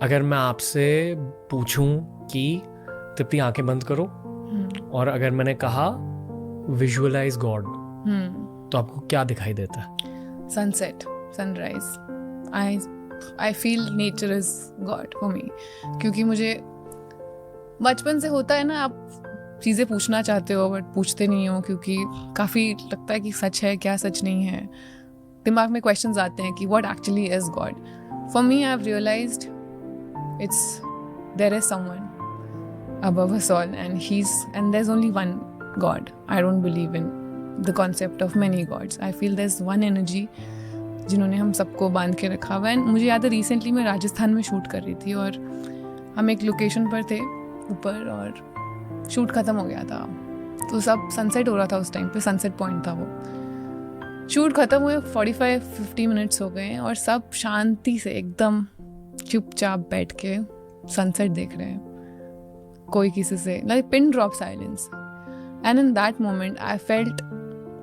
अगर मैं आपसे पूछूं कि तृप्ति आंखें बंद करो और अगर मैंने कहा विजुअलाइज गॉड, तो आपको क्या दिखाई देता है? Sunset, sunrise. I feel nature is God for मी. क्योंकि मुझे बचपन से होता है ना, आप चीज़ें पूछना चाहते हो बट पूछते नहीं हो क्योंकि काफ़ी लगता है कि सच है क्या सच नहीं है. दिमाग में क्वेश्चंस आते हैं कि what actually is God. For me I have realised it's there is someone above us all and there's only one God. I don't believe in the concept of many gods. I feel there's one energy जिन्होंने हम सबको बांध के रखा हुआ है. मुझे याद है रिसेंटली मैं राजस्थान में शूट कर रही थी और हम एक लोकेशन पर थे ऊपर और शूट ख़त्म हो गया था. तो सब सनसेट हो रहा था उस टाइम पे, सनसेट पॉइंट था वो. शूट ख़त्म हुए 45-50 मिनट्स हो गए और सब शांति से एकदम चुपचाप बैठ के सनसेट देख रहे हैं, कोई किसी से, like pin drop silence. And in that moment I felt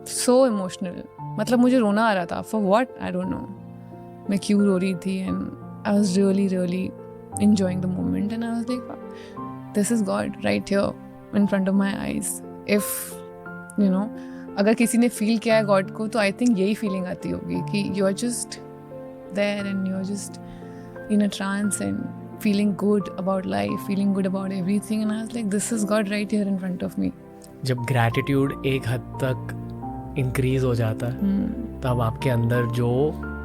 so emotional. मतलब मुझे रोना आ रहा था. For what I don't know. मैं क्यों रो रही थी. And I was really enjoying the moment and I was like, wow, this is God right here in front of my eyes. If you know, अगर किसी ने फील किया है God को तो आई थिंक यही फीलिंग आती होगी कि you are just there and you are just in a trance and feeling good about life, feeling good about everything. And I was like, this is God right here in front of me. जब gratitude एक हद तक increase हो जाता है तब आपके अंदर जो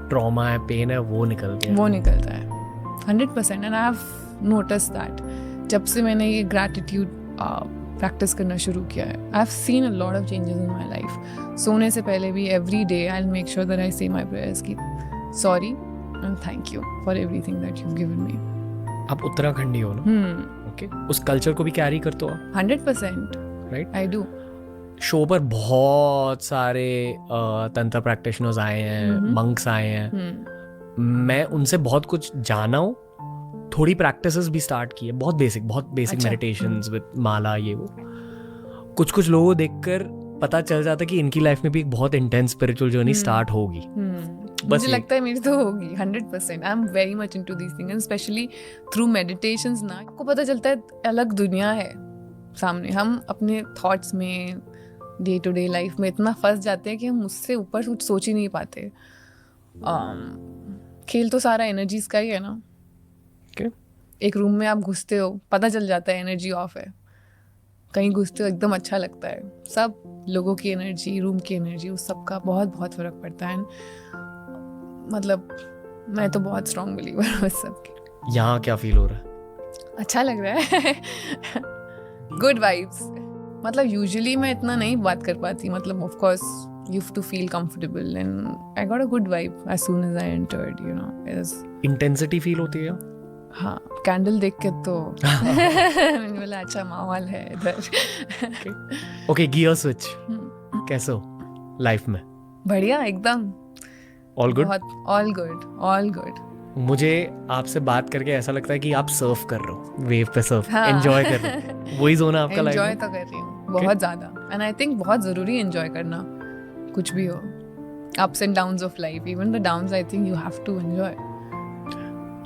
ट्रॉमा है, पेन है, वो निकलता है 100%. And I have noticed that जब से मैंने ये ग्रैटिट्यूड प्रैक्टिस करना शुरू किया है, आई have seen a lot of changes in my life. सोने से पहले भी every day I will make sure that I से माई प्रेयर्स की sorry and thank you for everything that you've given me. आप उत्तराखंडी हो ना? ओके. उस कल्चर को भी कैरी करते हो आप? 100%. Right, I do. शो पर बहुत सारे तंत्र प्रैक्टिशनर्स आए हैं, मंक्स आए हैं. मैं उनसे बहुत कुछ जाना हूँ. थोड़ी प्रैक्टिसेस भी स्टार्ट की है, बहुत बेसिक मेडिटेशंस विद माला, ये वो. कुछ लोगों को देखकर पता चल जाता है कि इनकी लाइफ में भी एक बहुत इंटेंस स्पिरिचुअल जर्नी स्टार्ट होगी. मुझे लगता है मेरी तो होगी 100%. I am very much into these things, specially through meditations ना आपको पता चलता है अलग दुनिया है सामने. हम अपने थॉट्स में डे टू डे लाइफ में इतना फंस जाते हैं कि हम उससे ऊपर कुछ सोच ही नहीं पाते. खेल तो सारा एनर्जीज का ही है ना. एक रूम में आप घुसते हो, पता चल जाता है एनर्जी ऑफ है. कहीं घुसते हो एकदम अच्छा लगता है. सब लोगों की एनर्जी, रूम की एनर्जी, उस सब का बहुत फर्क पड़ता है. मतलब मैं तो बहुत स्ट्रॉन्ग बिलीवर हूँ इस सब की. यहाँ क्या फील हो रहा है? अच्छा लग रहा है. Good vibes. मतलब यूजुअली मैं इतना नहीं बात कर पाती. मतलब of course you have to feel comfortable and I got a good vibe as soon as I entered, you know. Intensity feel होती है? हाँ, कैंडल देख के तो मैंने बोला अच्छा माहौल है इधर. Okay, gear switch. कैसे हो लाइफ में? बढ़िया एकदम. All good? All good. मुझे आपसे बात करके ऐसा लगता है कि आप सर्फ कर रहे हो, वेव पे सर्फ एंजॉय कर रहे हो. वही जोन है आपका लाइफ में? एंजॉय तो कर रही हूँ बहुत ज़्यादा. एंड आई थिंक बहुत ज़रूरी है एंजॉय करना, कुछ भी हो. Ups and downs of life, even the downs I think you have to enjoy.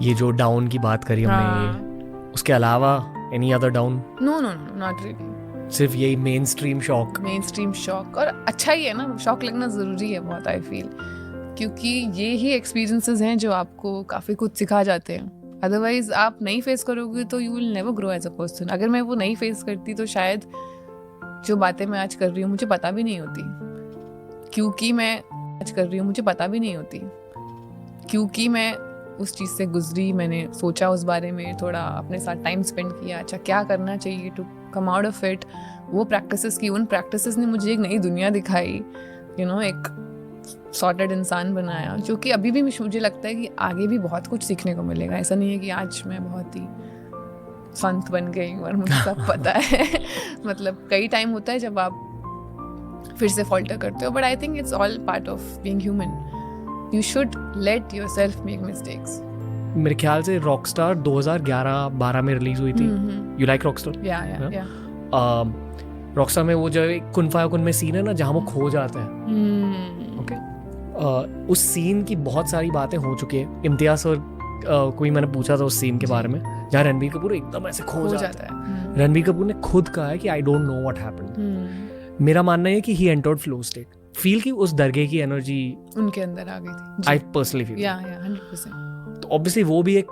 ये जो डाउन की बात करी हमने, उसके अलावा any other down? No not really. सिर्फ यही मेन स्ट्रीम शॉक. और अच्छा ही है ना, शॉक लगना ज़रूरी है बहुत आई फील, क्योंकि ये ही एक्सपीरियंसेस हैं जो आपको काफ़ी कुछ सिखा जाते हैं. अदरवाइज आप नहीं फेस करोगे तो you will never grow as a person. अगर मैं वो नहीं फेस करती तो शायद जो बातें मैं आज कर रही हूँ मुझे पता भी नहीं होती. क्योंकि मैं उस चीज़ से गुजरी, मैंने सोचा उस बारे में, थोड़ा अपने साथ टाइम स्पेंड किया. अच्छा क्या करना चाहिए to come out of it. वो प्रैक्टिसेस की, उन प्रैक्टिसेस ने मुझे एक नई दुनिया दिखाई. यू नो, एक सॉर्टेड इंसान बनाया, जो कि अभी भी मुझे लगता है कि आगे भी बहुत कुछ सीखने को मिलेगा. ऐसा नहीं है कि आज मैं बहुत ही संत बन गई और मुझे सब पता है. मतलब कई टाइम होता है जब आप फिर से फॉल्टर करते हो, but I think it's all part of being human. You should let yourself make mistakes. मेरे ख्याल से रॉकस्टार 2011-12 में रिलीज हुई थी. You like Rockstar? या रॉकस्टार में वो जो कुन फाया कुन में सीन है ना जहाँ वो खो जाता है. ओके, उस सीन की बहुत सारी बातें हो चुकी है. इम्तियाज सर कोई मैंने पूछा था उस सीन के बारे में जहाँ रणबीर कपूर एकदम ऐसे खो जाता है। रणबीर कपूर ने खुद कहा है कि I don't know what happened. मेरा मानना है कि he entered flow state, feel की उस दरगाह की एनर्जी उनके अंदर आ गई थी। I personally feel 100%। तो ऑब्वियसली वो भी एक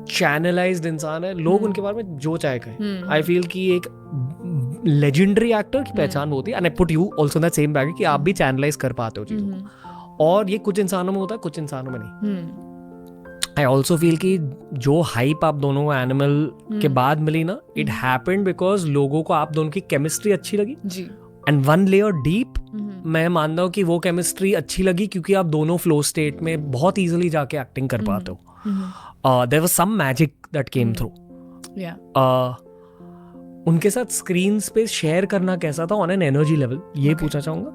चैनलाइज्ड इंसान है, लोग उनके बारे में जो चाहे कहें। आई फील कि एक लेजेंडरी एक्टर की पहचान होती है, and I put you also in that same bag कि आप भी चैनलाइज कर पाते हो चीजों को, और ये कुछ इंसानों में होता है, कुछ इंसानों में नहीं। आई ऑल्सो फील कि जो हाइप आप दोनों को एनिमल के बाद मिली ना, इट हैपेंड बिकॉज लोगों को आप दोनों की केमिस्ट्री अच्छी लगी जी, एंड वन लेयर डीप मैं मानता हूँ कि वो केमिस्ट्री अच्छी लगी क्योंकि आप दोनों फ्लो स्टेट में बहुत इजीली जाके एक्टिंग कर पाते हो। There was some magic that came through. उनके साथ स्क्रीन पे शेयर करना कैसा था ऑन एन एनर्जी लेवल, ये पूछना चाहूंगा।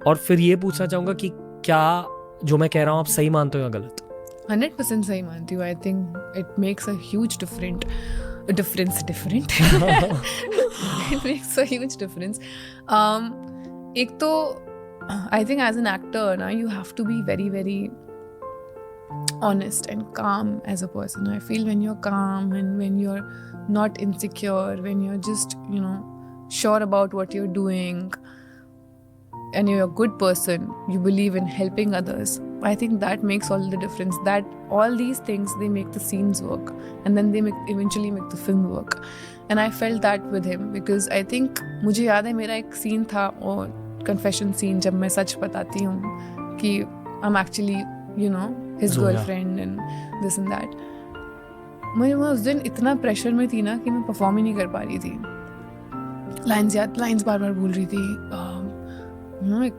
और फिर ये पूछना चाहूंगा कि क्या जो मैं कह रहा हूँ आप सही मानते हो या गलत? 100% सही मानती हूँ। I think it makes a huge difference it makes a huge difference. एक तो I think as an actor ना, you have to be very very honest and calm as a person. I feel when you're calm and when you're not insecure, when you're just, you know, sure about what you're doing and you're a good person, you believe in helping others, I think that makes all the difference. That all these things, they make the scenes work, and then they eventually make the film work. And I felt that with him because I think मुझे याद है मेरा एक scene था, और confession scene, जब मैं सच बताती हूँ कि I'm actually, you know, his girlfriend and this and that. मैं उस दिन इतना प्रेशर में थी ना कि मैं परफॉर्म ही नहीं कर पा रही थी। लाइंस बार बार भूल रही थी। एक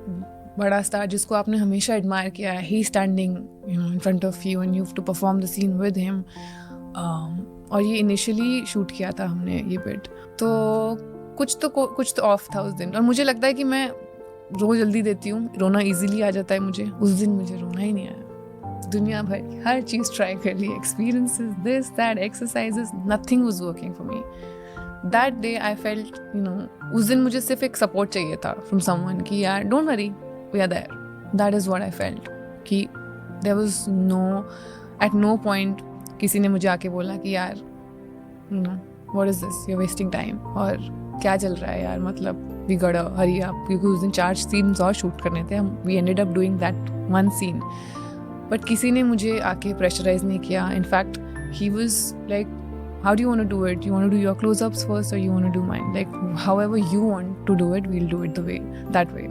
बड़ा स्टार जिसको आपने हमेशा एडमायर किया है, he standing in front of you and you have to perform the scene with him. और ये इनिशियली शूट किया था हमने ये बिट, तो कुछ तो ऑफ था उस दिन। और मुझे लगता है कि मैं रो जल्दी देती हूँ, रोना इजीली आ जाता है मुझे। उस दिन मुझे रोना ही नहीं आया। दुनिया भर की हर चीज़ ट्राई कर ली, experiences, this that, exercises, nothing was working for me. That day I felt, you know, उस दिन मुझे सिर्फ एक सपोर्ट चाहिए था फ्रॉम समवन कि यार don't worry, we are there. That is what I felt कि there was at no point किसी ने मुझे आके बोला कि यार, you know, what is this, you are wasting time, और क्या चल रहा है यार, मतलब वी गॉट हरी अप, क्योंकि उस दिन 4 सीन्स और शूट करने थे। We ended up doing that one scene, but किसी ने मुझे आके प्रेशराइज नहीं किया। In fact he was like, how do you want to do it, you want to do your closeups first और you want to do mine, like however you want to do it, we'll do it the way, that way.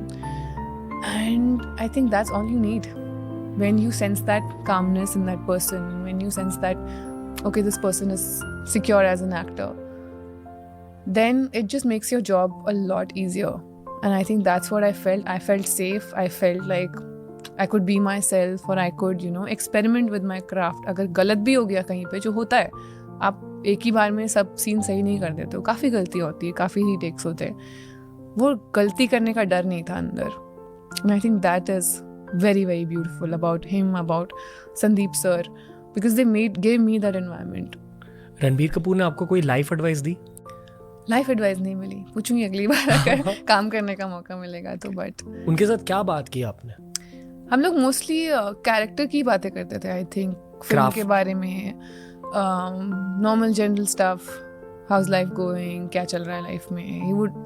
And I think that's all you need when you sense that calmness in that person, when you sense that okay, this person is secure as an actor, then it just makes your job a lot easier. And I think that's what I felt. I felt safe. I felt like I could be myself, or I could, you know, experiment with my craft. अगर गलत भी हो गया कहीं पे, जो होता है, आप एक ही बार में सब सीन सही नहीं कर देते हो, काफ़ी गलती होती है, काफ़ी रीटेक्स होते हैं। वो गलती करने का डर नहीं था अंदर। And I think that is very very beautiful about him, about Sandeep sir, because they gave me that environment. Ranbir Kapoor ने आपको कोई लाइफ एडवाइस दी? लाइफ एडवाइस नहीं मिली, पूछूंगी अगली बार अगर काम करने का मौका मिलेगा तो। बट उनके साथ क्या बात की आपने? हम लोग मोस्टली कैरेक्टर की बातें करते थे, आई थिंक फिल्म के बारे में, normal general stuff, how's life going, क्या चल रहा है लाइफ में।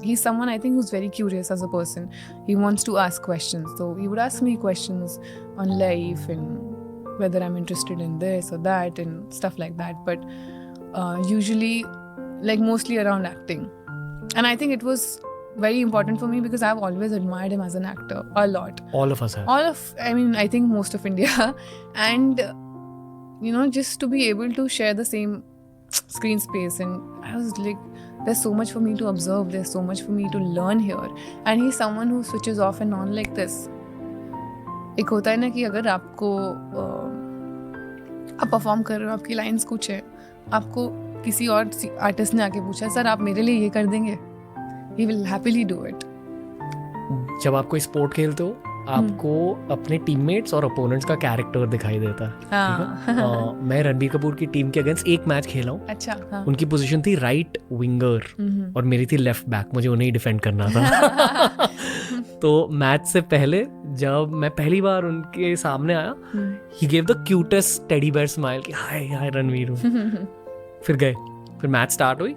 he's someone I think who's very curious as a person. He wants to ask questions, so he would ask me questions on life and whether I'm interested in this or that and stuff like that, but usually like mostly around acting. And I think it was very important for me because I've always admired him as an actor a lot. All of us have. I mean, I think most of India. And you know, just to be able to share the same screen space, and I was like, there's so much for me to observe, there's so much for me to learn here. And he's someone who switches off and on like this. एक होता है ना कि अगर आपको आप perform कर रहे हो, आपकी लाइंस कुछ है, आपको किसी और आर्टिस्ट ने आके पूछा, सर आप मेरे लिए ये कर देंगे, he will happily do it. जब आप कोई स्पोर्ट खेलते हो, आपको अपने टीममेट्स और अपोनेंट्स का कैरेक्टर दिखाई देता है। हाँ। मैं रणबीर कपूर की टीम के अगेंस्ट एक मैच खेला हूँ। अच्छा। हाँ। उनकी पोजीशन थी राइट विंगर और मेरी थी लेफ्ट बैक, मुझे उन्हें ही डिफेंड करना था। तो मैच से पहले जब मैं पहली बार उनके सामने आया, he gave the cutest teddy bear smile कि हाय हाय रणवीर हूँ। फिर गए, फिर मैच स्टार्ट हुई,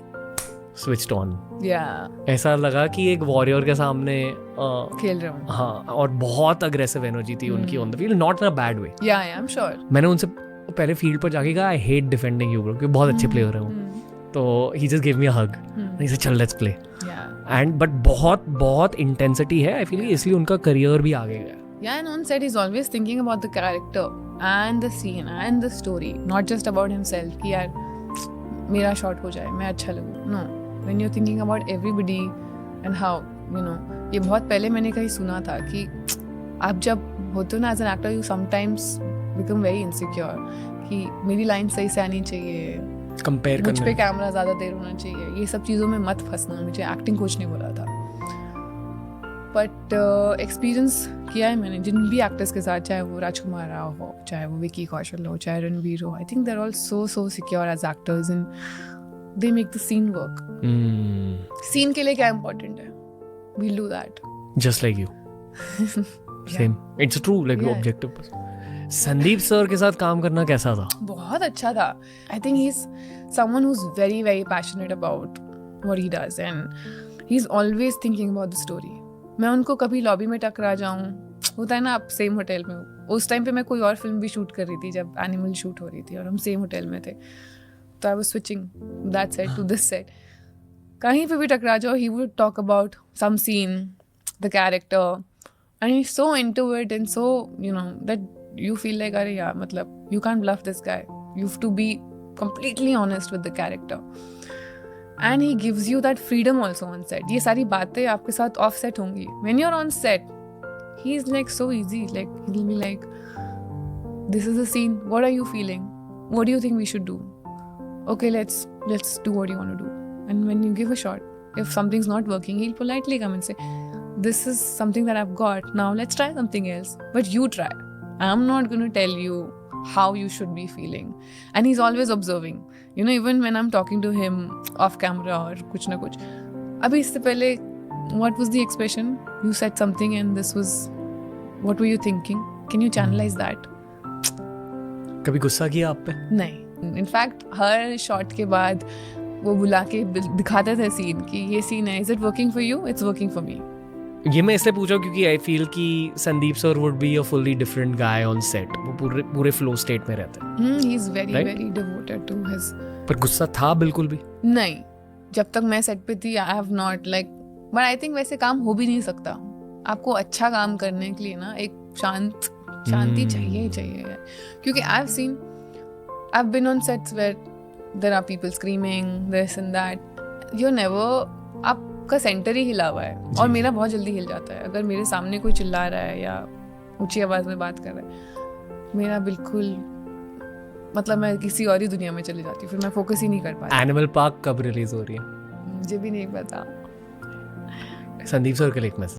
स्विच्ड ऑन। ऐसा लगा कि एक वॉरियर के सामने खेल रहा हूँ। हाँ, और बहुत अग्रेसिव एनर्जी थी उनकी on the field, not in a bad way. I am sure. मैंने उनसे पहले फील्ड पर जाके कहा I hate defending you bro, क्योंकि बहुत अच्छे प्लेयर है वो। तो he just give me a hug, he said चल लेट्स प्ले। एंड बट बहुत बहुत इंटेंसिटी है, आई फील, इसलिए उनका करियर भी आगे गया। Yeah, and on set he's always thinking about the character and the scene and the story, not just about himself कि यार मेरा शॉट हो जाए, मैं अच्छा लगूं। No, when you're thinking about everybody and how, you know, ये बहुत पहले मैंने कहीं सुना था कि आप जब होते हो ना as an actor, you sometimes become very insecure कि मेरी लाइन सही से आनी चाहिए, कंपेयर मुझ पे कैमरा ज़्यादा देर होना चाहिए, ये सब चीज़ों में मत फंसना। मुझे एक्टिंग कोच ने बोला था, बट एक्सपीरियंस किया है मैंने जिन भी एक्टर्स के साथ, चाहे वो राजकुमार राव हो, चाहे वो विकी कौशल हो, चाहे रणवीर हो। I think they are all so secure as actors and they make the scene work. Scene के लिए क्या इंपॉर्टेंट है, we'll do that just like you. Same, it's true, like you objective. Sandeep sir के साथ काम करना कैसा था? बहुत अच्छा था। I think he is someone who is very very passionate about what he does and he is always thinking about the story. मैं उनको कभी लॉबी में टकरा जाऊं, होता है ना आप सेम होटल में, उस टाइम पे मैं कोई और फिल्म भी शूट कर रही थी जब एनिमल शूट हो रही थी और हम सेम होटल में थे, तो I was switching that set to this set. कहीं पे भी टकरा जाओ, he would talk about some scene, the character, and he is so into it and so you know that you feel like अरे यार, मतलब you can't bluff this guy, you have to be completely honest with the character and he gives you that freedom also on set. ये सारी बातें आपके साथ off set होंगी, when you're on set he is like so easy, like he'll be like this is the scene, what are you feeling, what do you think we should do, okay let's do what you want to do. And when you give a shot, if something's not working, he'll politely come and say this is something that I've got, now let's try something else, but you try, I'm not going to tell you how you should be feeling. And he's always observing, you know, even when I'm talking to him off camera or kuch na kuch, abhi isse pehle what was the expression, you said something and this was, what were you thinking, can you channelize that? कभी गुस्सा किया आप पे? नहीं, in fact हर shot के बाद वो बुला के दिखाते थे सीन कि ये सीन है, is it working for you, it's working for me. ये मैं इसलिए पूछा क्योंकि आई फील कि Sandeep sir would be a fully different guy on set. वो पूरे फ्लो स्टेट में रहते हैं। He is very very devoted to his. पर गुस्सा था बिल्कुल भी नहीं, जब तक मैं सेट पे थी I have not like, but I think वैसे काम हो भी नहीं सकता। आपको अच्छा काम करने के लिए ना एक शांति चाहिए ही चाहिए, क्योंकि I have seen, I have been on sets where there are people screaming this and that, you never, आपका सेंटर ही हिला हुआ है और मेरा बहुत जल्दी हिल जाता है। अगर मेरे सामने कोई चिल्ला रहा है या ऊंची आवाज में बात कर रहा है, मेरा बिल्कुल मतलब मैं किसी और ही दुनिया में चली जाती हूँ, फिर मैं फोकस ही नहीं कर पाती। एनिमल पार्क कब रिलीज हो रही है? मुझे भी नहीं पता। संदीप सर के लिए एक मैसेज।